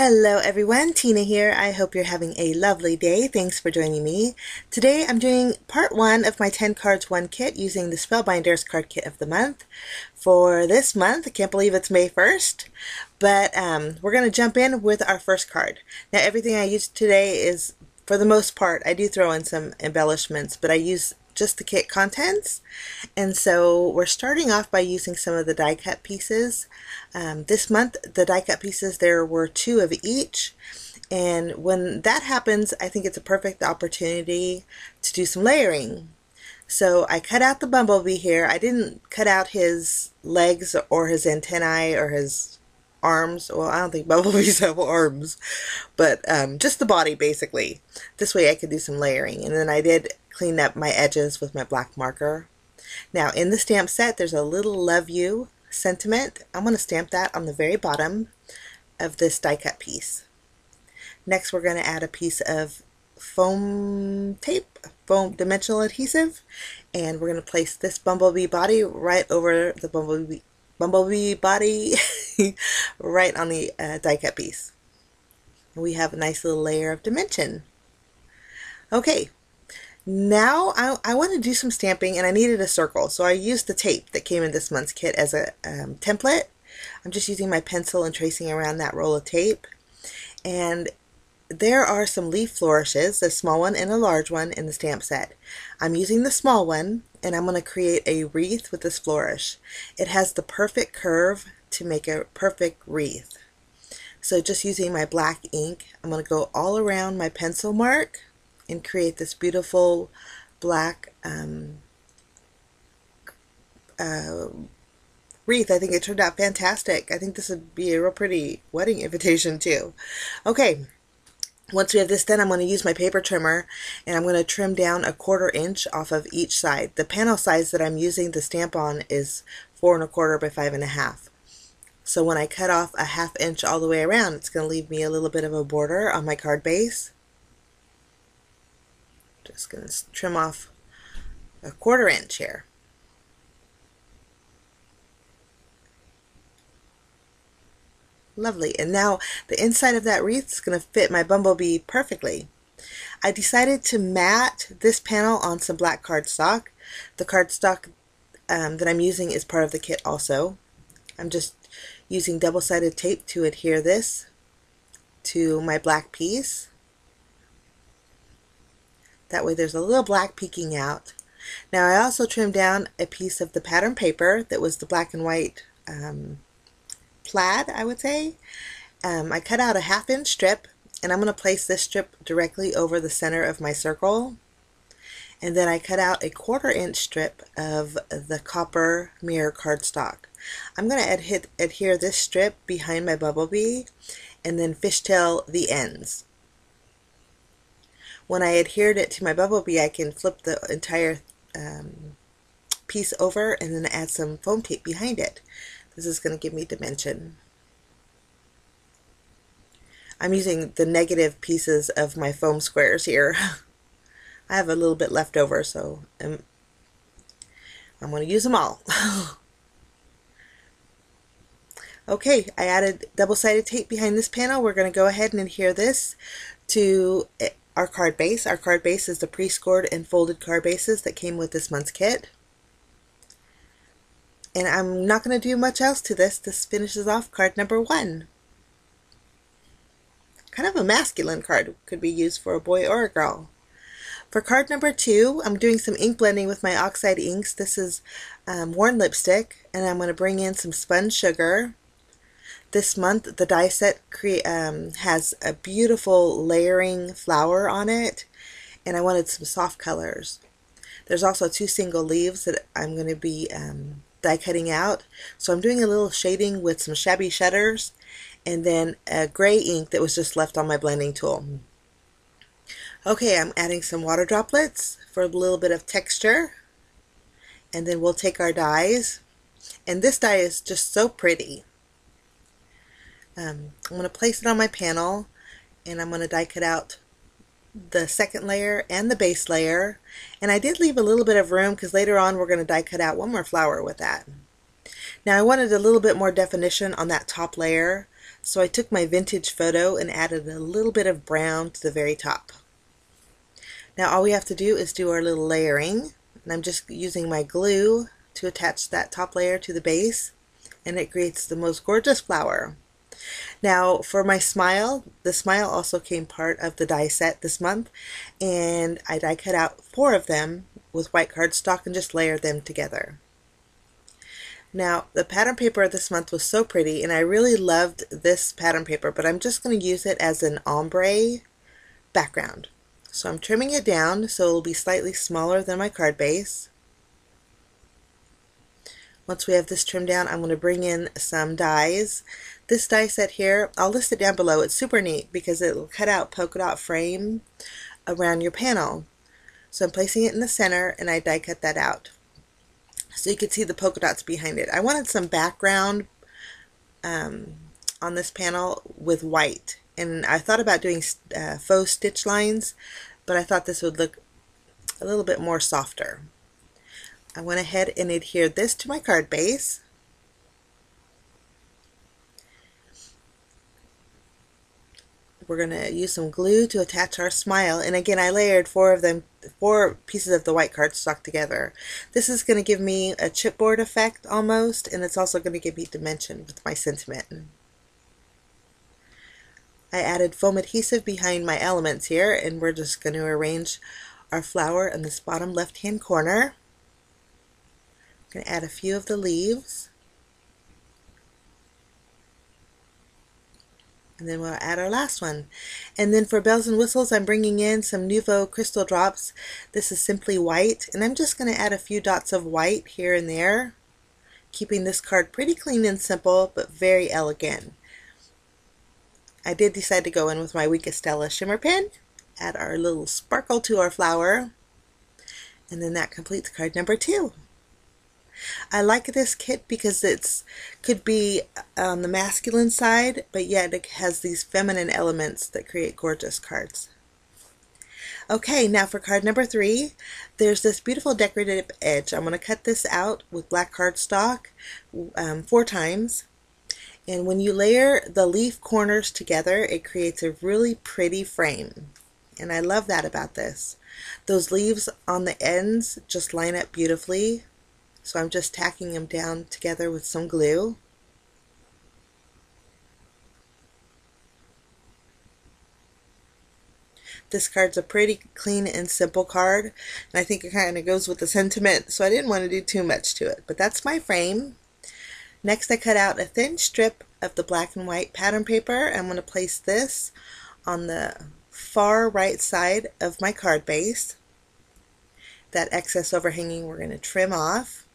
Hello everyone, Tina here. I hope you're having a lovely day. Thanks for joining me. Today I'm doing part 1 of my 10 cards 1 kit using the Spellbinders card kit of the month. For this month, I can't believe it's May 1st, but we're going to jump in with our first card. Now everything I used today is, for the most part, I do throw in some embellishments, but I use just the kit contents. And so we're starting off by using some of the die cut pieces. This month the die cut pieces, there were 2 of each, and when that happens I think it's a perfect opportunity to do some layering. So I cut out the bumblebee here. I didn't cut out his legs or his antennae or his arms. Well, I don't think bumblebees have arms, but just the body basically. This way I could do some layering, and then I did clean up my edges with my black marker. Now in the stamp set there's a little love you sentiment. I'm going to stamp that on the very bottom of this die cut piece. Next we're going to add a piece of foam tape, foam dimensional adhesive, and we're going to place this bumblebee body right over the bumblebee body right on the die cut piece. And we have a nice little layer of dimension. Okay. Now I want to do some stamping, and I needed a circle, so I used the tape that came in this month's kit as a template. I'm just using my pencil and tracing around that roll of tape. And there are some leaf flourishes, a small one and a large one, in the stamp set. I'm using the small one, and I'm going to create a wreath with this flourish. It has the perfect curve to make a perfect wreath. So just using my black ink, I'm going to go all around my pencil mark and create this beautiful black wreath. I think it turned out fantastic. I think this would be a real pretty wedding invitation too. Okay, once we have this done, I'm going to use my paper trimmer, and I'm going to trim down a 1/4 inch off of each side. The panel size that I'm using the stamp on is 4 1/4 by 5 1/2. So when I cut off a 1/2 inch all the way around, it's going to leave me a little bit of a border on my card base. Just going to trim off a 1/4 inch here. Lovely. And now the inside of that wreath is going to fit my bumblebee perfectly. I decided to mat this panel on some black cardstock. The cardstock that I'm using is part of the kit also. I'm just using double-sided tape to adhere this to my black piece. That way there's a little black peeking out. Now I also trimmed down a piece of the pattern paper that was the black and white plaid, I would say. I cut out a 1/2 inch strip, and I'm going to place this strip directly over the center of my circle. And then I cut out a 1/4 inch strip of the copper mirror cardstock. I'm going to adhere this strip behind my bumblebee and then fishtail the ends. When I adhered it to my bumblebee, I can flip the entire piece over and then add some foam tape behind it. This is going to give me dimension. I'm using the negative pieces of my foam squares here. I have a little bit left over, so I'm going to use them all. Okay, I added double-sided tape behind this panel. We're going to go ahead and adhere this to our card base. Our card base is the pre-scored and folded card bases that came with this month's kit. And I'm not going to do much else to this. This finishes off card number 1. Kind of a masculine card. Could be used for a boy or a girl. For card number 2, I'm doing some ink blending with my oxide inks. This is worn lipstick, and I'm going to bring in some spun sugar. This month the die set has a beautiful layering flower on it, and I wanted some soft colors. There's also 2 single leaves that I'm going to be die cutting out, so I'm doing a little shading with some shabby shutters and then a gray ink that was just left on my blending tool. Okay, I'm adding some water droplets for a little bit of texture, and then we'll take our dies, and this die is just so pretty. I'm going to place it on my panel, and I'm going to die cut out the second layer and the base layer, and I did leave a little bit of room because later on we're going to die cut out one more flower with that. Now I wanted a little bit more definition on that top layer, So I took my vintage photo and added a little bit of brown to the very top. Now all we have to do is do our little layering, and I'm just using my glue to attach that top layer to the base, and it creates the most gorgeous flower. Now for my smile, the smile also came part of the die set this month, and I die cut out 4 of them with white cardstock and just layered them together. Now the pattern paper this month was so pretty, and I really loved this pattern paper, but I'm just going to use it as an ombre background. So I'm trimming it down so it will be slightly smaller than my card base. Once we have this trimmed down, I'm going to bring in some dies. This die set here, I'll list it down below. It's super neat because it will cut out polka dot frame around your panel. So I'm placing it in the center, and I die cut that out so you can see the polka dots behind it. I wanted some background on this panel with white, and I thought about doing faux stitch lines, but I thought this would look a little bit more softer. I went ahead and adhered this to my card base. We're going to use some glue to attach our smile, and again I layered 4 pieces of the white cardstock together. This is going to give me a chipboard effect almost, and it's also going to give me dimension with my sentiment. I added foam adhesive behind my elements here, and we're just going to arrange our flower in this bottom left hand corner. I'm going to add a few of the leaves. And then we'll add our last one. And then for bells and whistles, I'm bringing in some Nouveau crystal drops. This is simply white, and I'm just going to add a few dots of white here and there, keeping this card pretty clean and simple, but very elegant. I did decide to go in with my Wink Stella shimmer pen, add our little sparkle to our flower, and then that completes card number 2. I like this kit because it could be on the masculine side, but yet it has these feminine elements that create gorgeous cards. Okay, now for card number 3, there's this beautiful decorative edge. I'm going to cut this out with black cardstock 4 times. And when you layer the leaf corners together, it creates a really pretty frame. And I love that about this. Those leaves on the ends just line up beautifully. So I'm just tacking them down together with some glue. This card's a pretty clean and simple card, and I think it kind of goes with the sentiment, so I didn't want to do too much to it. But that's my frame. Next I cut out a thin strip of the black and white pattern paper. I'm going to place this on the far right side of my card base. That excess overhanging we're going to trim off.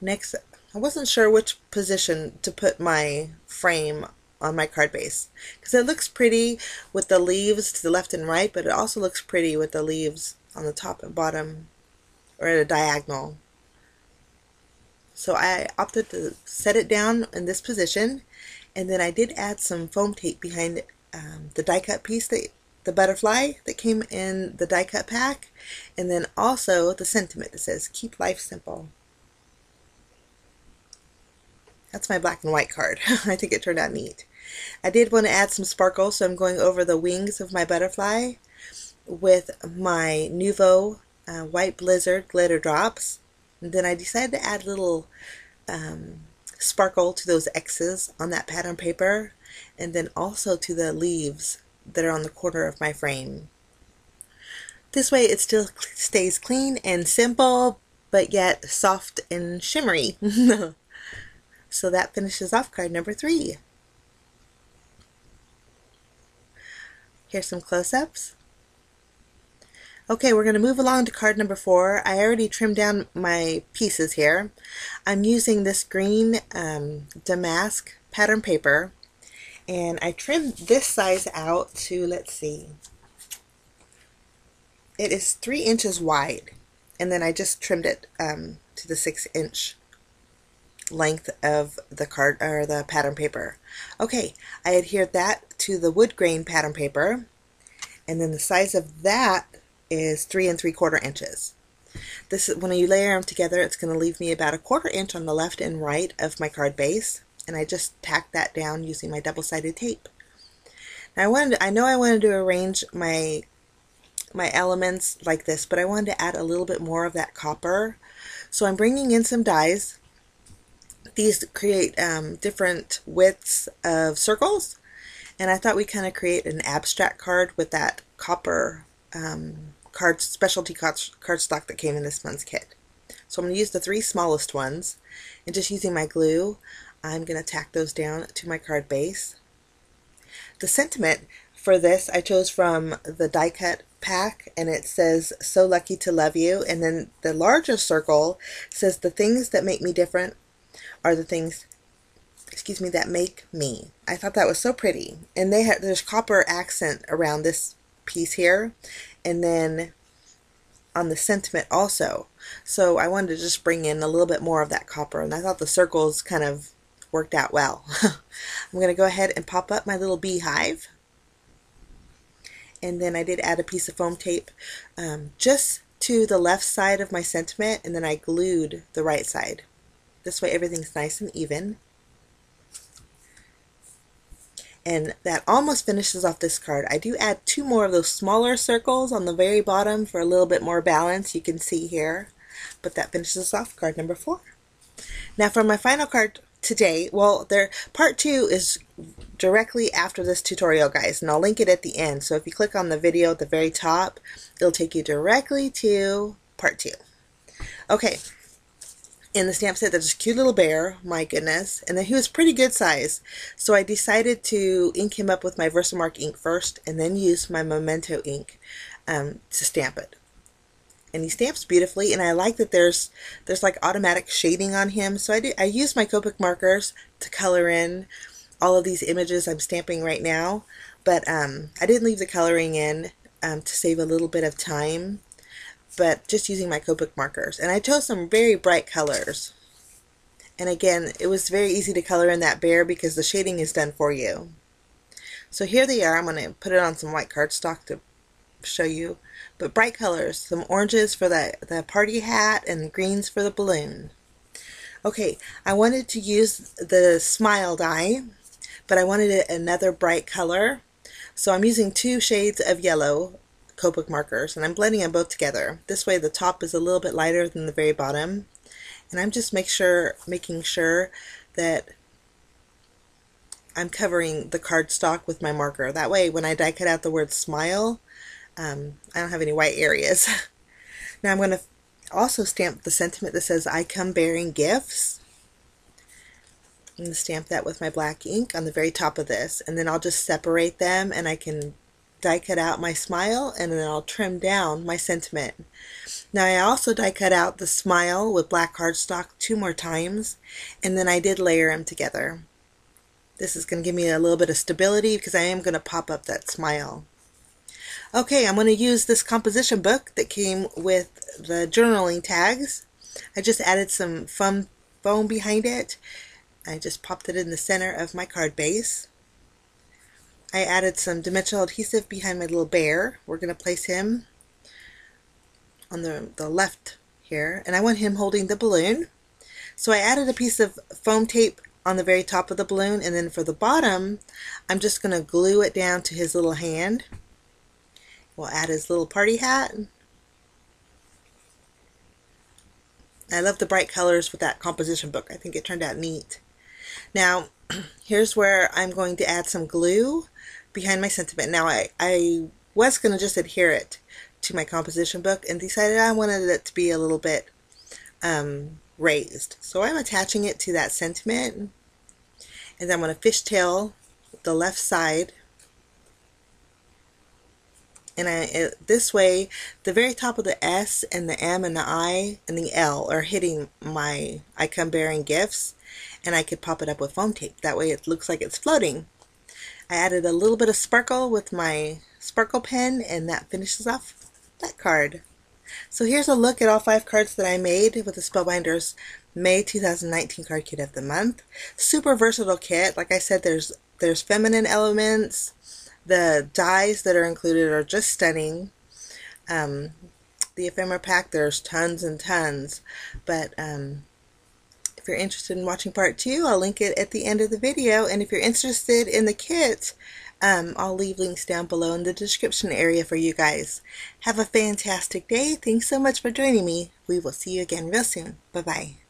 Next, I wasn't sure which position to put my frame on my card base, because it looks pretty with the leaves to the left and right, but it also looks pretty with the leaves on the top and bottom, or at a diagonal. So I opted to set it down in this position, and then I did add some foam tape behind the die cut piece, the butterfly that came in the die cut pack, and then also the sentiment that says "Keep life simple." That's my black and white card. I think it turned out neat. I did want to add some sparkle, so I'm going over the wings of my butterfly with my Nouveau White Blizzard glitter drops. And then I decided to add a little sparkle to those X's on that pattern paper, and then also to the leaves that are on the corner of my frame. This way it still stays clean and simple, but yet soft and shimmery. So that finishes off card number 3. Here's some close-ups. Okay, we're going to move along to card number 4. I already trimmed down my pieces here. I'm using this green damask pattern paper, and I trimmed this size out to, let's see, it is 3 inches wide, and then I just trimmed it to the 6-inch length of the card or the pattern paper. Okay, I adhered that to the wood grain pattern paper, and then the size of that is 3 3/4 inches. This is, when you layer them together, it's going to leave me about 1/4 inch on the left and right of my card base, and I just tacked that down using my double-sided tape. Now I know I wanted to arrange my elements like this, but I wanted to add a little bit more of that copper. So I'm bringing in some dies. These create different widths of circles, and I thought we'd kind of create an abstract card with that copper specialty cardstock that came in this month's kit. So I'm going to use the 3 smallest ones, and just using my glue, I'm going to tack those down to my card base. The sentiment for this I chose from the die cut pack, and it says, "So lucky to love you," and then the larger circle says, "The things that make me different are the things, that make me." I thought that was so pretty, and there's copper accent around this piece here, and then on the sentiment also. So I wanted to just bring in a little bit more of that copper, and I thought the circles kind of worked out well. I'm going to go ahead and pop up my little beehive, and then I did add a piece of foam tape just to the left side of my sentiment, and then I glued the right side. This way everything's nice and even. And that almost finishes off this card. I do add 2 more of those smaller circles on the very bottom for a little bit more balance, you can see here. But that finishes off card number 4. Now for my final card today, well, part 2 is directly after this tutorial, guys, and I'll link it at the end. So if you click on the video at the very top, it'll take you directly to part 2. Okay. In the stamp set, there's this cute little bear, my goodness, and then he was pretty good size, so I decided to ink him up with my Versamark ink first, and then use my Memento ink to stamp it. And he stamps beautifully, and I like that there's like automatic shading on him, so I use my Copic markers to color in all of these images I'm stamping right now, but I didn't leave the coloring in to save a little bit of time, but just using my Copic markers. And I chose some very bright colors. And again, it was very easy to color in that bear because the shading is done for you. So here they are. I'm going to put it on some white cardstock to show you. But bright colors, some oranges for the party hat and greens for the balloon. Okay, I wanted to use the smile die, but I wanted another bright color. So I'm using 2 shades of yellow Copic markers, and I'm blending them both together. This way the top is a little bit lighter than the very bottom, and I'm just making sure that I'm covering the cardstock with my marker. That way when I die cut out the word smile, I don't have any white areas. Now I'm going to also stamp the sentiment that says, "I come bearing gifts." I'm going to stamp that with my black ink on the very top of this, and then I'll just separate them, and I can die cut out my smile, and then I'll trim down my sentiment. Now I also die cut out the smile with black cardstock 2 more times, and then I did layer them together. This is going to give me a little bit of stability because I am going to pop up that smile. Okay, I'm going to use this composition book that came with the journaling tags. I just added some foam behind it. I just popped it in the center of my card base. I added some dimensional adhesive behind my little bear. We're going to place him on the left here, and I want him holding the balloon. So I added a piece of foam tape on the very top of the balloon, and then for the bottom, I'm just going to glue it down to his little hand. We'll add his little party hat. I love the bright colors with that composition book. I think it turned out neat. Now, here's where I'm going to add some glue behind my sentiment. Now, I was going to just adhere it to my composition book and decided I wanted it to be a little bit raised. So I'm attaching it to that sentiment, and then I'm going to fishtail the left side. And this way, the very top of the S and the M and the I and the L are hitting my I come bearing gifts, and I could pop it up with foam tape. That way it looks like it's floating. I added a little bit of sparkle with my sparkle pen, and that finishes off that card. So here's a look at all 5 cards that I made with the Spellbinders May 2019 card kit of the month. Super versatile kit. Like I said, there's feminine elements. The dies that are included are just stunning. the ephemera pack, there's tons and tons. But if you're interested in watching part 2, I'll link it at the end of the video. And if you're interested in the kit, I'll leave links down below in the description area for you guys. Have a fantastic day. Thanks so much for joining me. We will see you again real soon. Bye-bye.